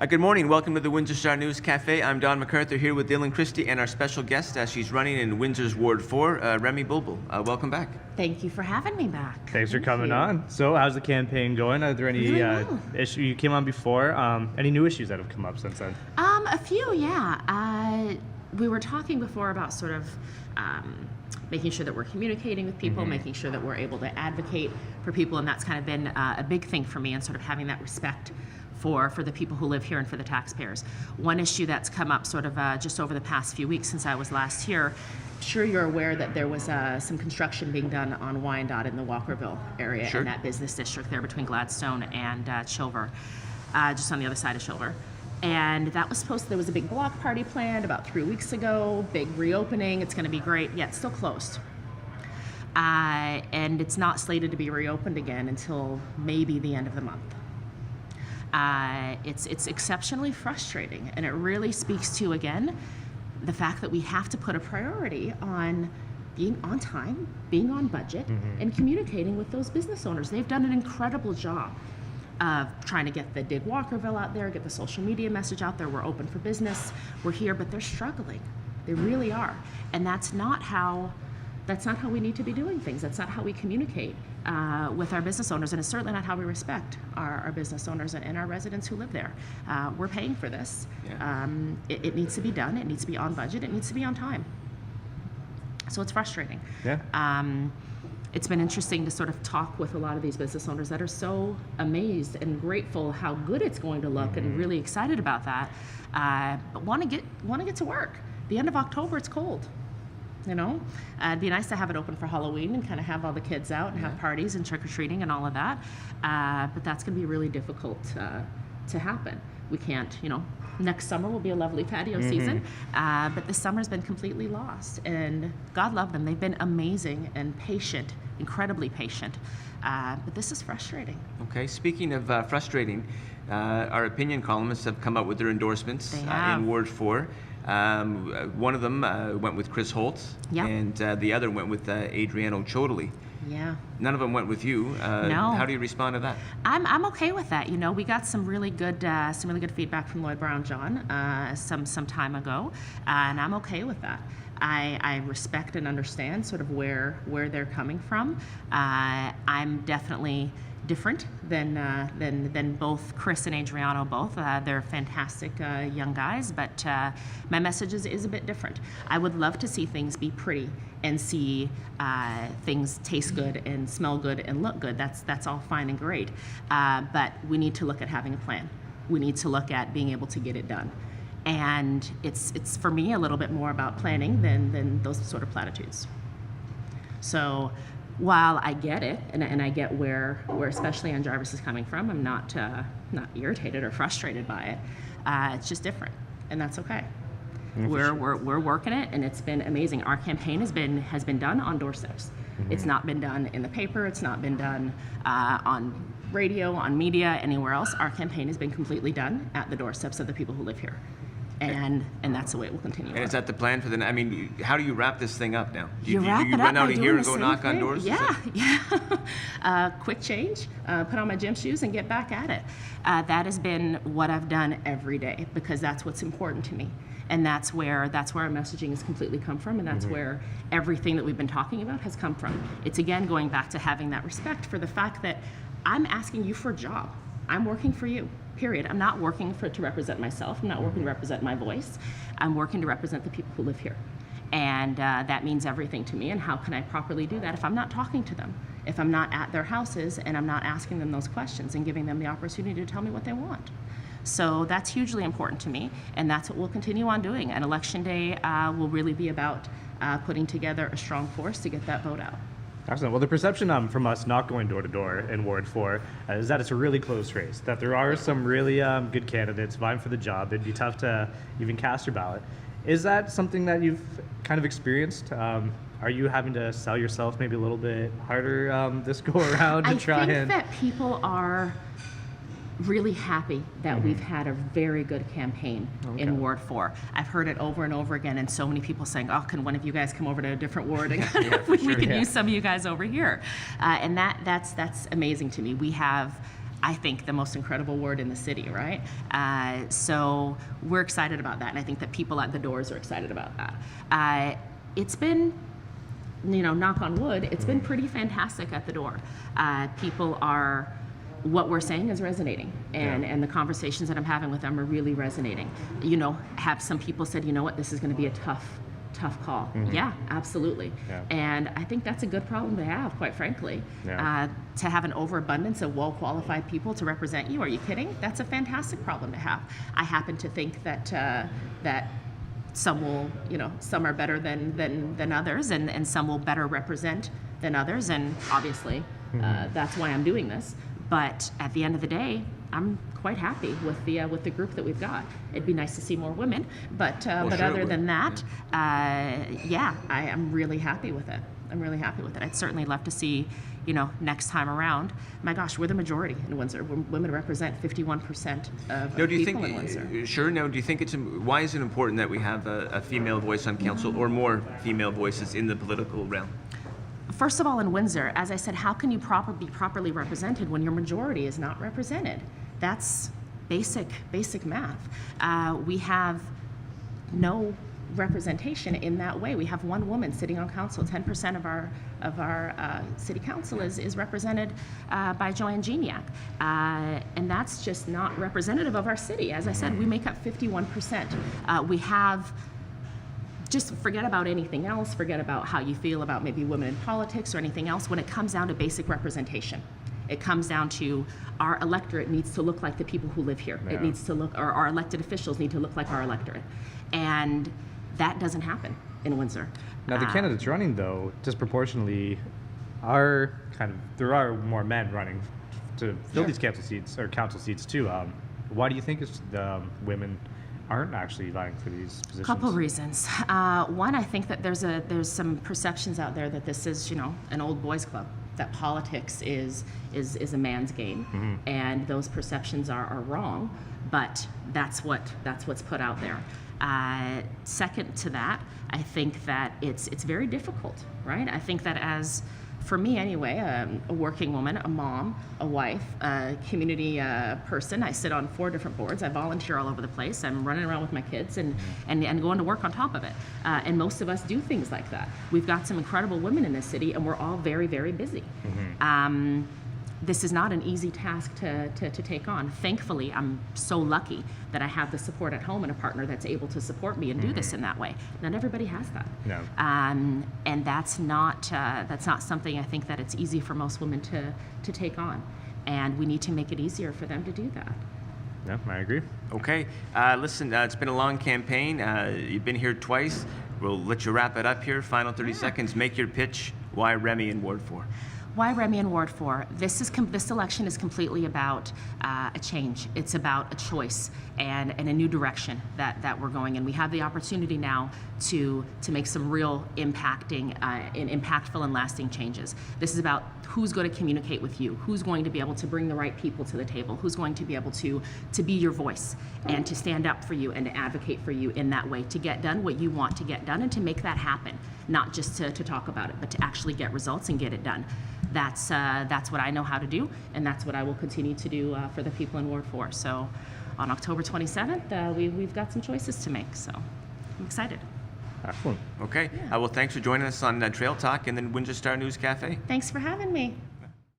Good morning. Welcome to the Windsor Star News Cafe. I'm Don McArthur here with Dylan Kristy and our special guest. She's running in Windsor's Ward 4, Remy Boulbol. Welcome back. Thank you for having me back. Thanks for coming on. So how's the campaign going? Are there any issues? You came on before. Any new issues that have come up since then? A few, yeah. We were talking before about sort of making sure that we're communicating with people, making sure that we're able to advocate for people, and that's kind of been a big thing for me, and sort of having that respect for the people who live here and for the taxpayers. One issue that's come up sort of just over the past few weeks since I was last here, I'm sure you're aware that there was some construction being done on Wyandotte in the Walkerville area, in that business district there between Gladstone and Chilver, just on the other side of Chilver. And that was there was a big block party planned about 3 weeks ago, big reopening, it's gonna be great, yet still closed. And it's not slated to be reopened again until maybe the end of the month. It's exceptionally frustrating, and it really speaks to, again, the fact that we have to put a priority on being on time, being on budget, and communicating with those business owners. They've done an incredible job of trying to get the Dig Walkerville out there, get the social media message out there. We're open for business, we're here, but they're struggling. They really are, and that's not how we need to be doing things. That's not how we communicate with our business owners, and it's certainly not how we respect our business owners and our residents who live there. We're paying for this. It needs to be done. It needs to be on budget. It needs to be on time. So it's frustrating. It's been interesting to sort of talk with a lot of these business owners that are so amazed and grateful how good it's going to look and really excited about that, but want to get to work. The end of October, it's cold. You know, it'd be nice to have it open for Halloween and kind of have all the kids out and have parties and trick-or-treating and all of that, but that's going to be really difficult to happen. We can't, next summer will be a lovely patio season, but this summer's been completely lost, and God love them. They've been amazing and patient, incredibly patient, but this is frustrating. Okay, speaking of frustrating, our opinion columnists have come out with their endorsements in Ward 4. One of them went with Chris Holtz, and the other went with Adriano Chodoli. None of them went with you. No. How do you respond to that? I'm okay with that. We got some really good feedback from Lloyd Brown John some time ago, and I'm okay with that. I respect and understand sort of where they're coming from. I'm definitely different than both Chris and Adriano both. They're fantastic young guys, but my message is a bit different. I would love to see things be pretty and see things taste good and smell good and look good. That's all fine and great, but we need to look at having a plan. We need to look at being able to get it done. And it's for me a little bit more about planning than those sort of platitudes. So while I get it, and I get where especially Ann Jarvis is coming from, I'm not irritated or frustrated by it. It's just different, and that's okay. We're working it, and it's been amazing. Our campaign has been done on doorsteps. It's not been done in the paper. It's not been done on radio, on media, anywhere else. Our campaign has been completely done at the doorsteps of the people who live here. And that's the way it will continue. And is that the plan for how do you wrap this thing up now? Do you wrap it run up out of here and go knock on doors? Yeah. Quick change, put on my gym shoes and get back at it. That has been what I've done every day, because that's what's important to me. And that's where our messaging has completely come from, and that's where everything that we've been talking about has come from. It's again going back to having that respect for the fact that I'm asking you for a job. I'm working for you, period. I'm not working to represent myself. I'm not working to represent my voice. I'm working to represent the people who live here. And that means everything to me. And how can I properly do that if I'm not talking to them, if I'm not at their houses and I'm not asking them those questions and giving them the opportunity to tell me what they want? So that's hugely important to me, and that's what we'll continue on doing. And Election Day will really be about putting together a strong force to get that vote out. Excellent. Well, the perception from us not going door to door in Ward 4 is that it's a really close race, that there are some really good candidates vying for the job. It'd be tough to even cast your ballot. Is that something that you've kind of experienced? Are you having to sell yourself maybe a little bit harder this go around to try and... I think that people are really happy that we've had a very good campaign in Ward 4. I've heard it over and over again, and so many people saying, "Oh, can one of you guys come over to a different ward and we could use some of you guys over here?" And that's amazing to me. We have I think, the most incredible ward in the city, right? So we're excited about that, and I think that people at the doors are excited about that. It's been, knock on wood, it's been pretty fantastic at the door. People are, what we're saying is resonating, and the conversations that I'm having with them are really resonating. Have some people said, what, this is going to be a tough call. Yeah, absolutely. Yeah. And I think that's a good problem to have, quite frankly. Yeah. To have an overabundance of well-qualified people to represent you, are you kidding? That's a fantastic problem to have. I happen to think that some will, some are better than others, and some will better represent than others, and obviously that's why I'm doing this. But at the end of the day, I'm quite happy with the group that we've got. It'd be nice to see more women, but other than that, I am really happy with it. I'm really happy with it. I'd certainly love to see, next time around. My gosh, we're the majority in Windsor. Women represent 51% of people in Windsor. Sure. Now, do you think why is it important that we have a female voice on council, or more female voices in the political realm? First of all, in Windsor, as I said, how can you be properly represented when your majority is not represented? That's basic math. We have no representation in that way. We have one woman sitting on council. 10% of our city council is represented by Joanne Geniak, and that's just not representative of our city. As I said, we make up 51%. We have. Just forget about anything else, forget about how you feel about maybe women in politics or anything else. When it comes down to basic representation, it comes down to our electorate needs to look like the people who live here. Yeah. It needs to look, or our elected officials need to look like our electorate. And that doesn't happen in Windsor. Now the candidates running, though, disproportionately there are more men running to fill these council seats too. Why do you think the women aren't actually vying for these positions? Couple reasons. One, I think that there's some perceptions out there that this is, an old boys club, that politics is a man's game, and those perceptions are wrong. But that's what's put out there. Second to that, I think that it's very difficult, right? I think that for me anyway, a working woman, a mom, a wife, a community person. I sit on 4 different boards. I volunteer all over the place. I'm running around with my kids and going to work on top of it. And most of us do things like that. We've got some incredible women in this city, and we're all very, very busy. This is not an easy task to take on. Thankfully, I'm so lucky that I have the support at home and a partner that's able to support me and do this in that way. Not everybody has that. No. And that's not something I think that it's easy for most women to take on. And we need to make it easier for them to do that. Yeah, I agree. Okay. Listen, it's been a long campaign. You've been here twice. We'll let you wrap it up here. Final 30 seconds. Make your pitch. Why Remy in Ward 4? Why Remy in Ward 4? This election is completely about a change. It's about a choice and a new direction that we're going in. We have the opportunity now to make some real impactful and lasting changes. This is about who's going to communicate with you, who's going to be able to bring the right people to the table, who's going to be able to be your voice and to stand up for you and to advocate for you in that way, to get done what you want to get done and to make that happen, not just to talk about it, but to actually get results and get it done. That's what I know how to do, and that's what I will continue to do for the people in Ward 4. So on October 27th, we've got some choices to make, so I'm excited. Excellent. Okay. Yeah. Well, thanks for joining us on Trail Talk and then Windsor Star News Cafe. Thanks for having me.